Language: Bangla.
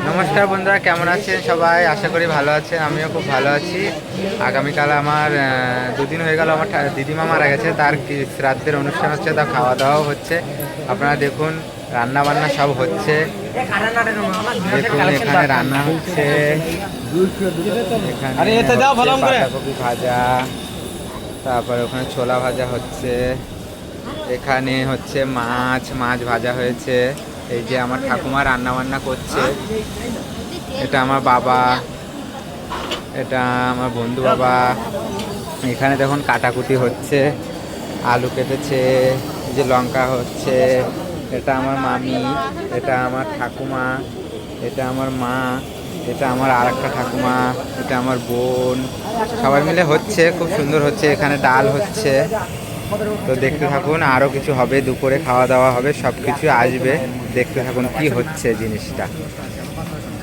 নমস্কার বন্ধুরা, কেমন আছেন সবাই? আশা করি ভালো আছেন। আমিও খুব ভালো আছি। আগামীকাল আমার দুদিন হয়ে গেল আমার দিদিমা মারা গেছে, তার শ্রাদ্ধের অনুষ্ঠান হচ্ছে, তা খাওয়া দাওয়াও হচ্ছে। আপনারা দেখুন, রান্না বান্না সব হচ্ছে। দেখুন এখানে রান্না হচ্ছে, এখানে হচ্ছে বাঁধাকপি ভাজা, তারপরে ওখানে ছোলা ভাজা হচ্ছে, এখানে হচ্ছে মাছ ভাজা হয়েছে। এই যে আমার ঠাকুমা রান্না বান্না করছে, এটা আমার বাবা, এটা আমার বন্ধু বাবা। এখানে দেখুন কাটাকুটি হচ্ছে, আলু কেটেছে, এই যে লঙ্কা হচ্ছে। এটা আমার মামি, এটা আমার ঠাকুমা, এটা আমার মা, এটা আমার আর একটা ঠাকুমা, এটা আমার বোন। সবাই মিলে হচ্ছে, খুব সুন্দর হচ্ছে। এখানে ডাল হচ্ছে, তো দেখতে থাকুন। আরও কিছু হবে, দুপুরে খাওয়া দাওয়া হবে, সব কিছু আসবে, দেখতে থাকুন কি হচ্ছে জিনিসটা।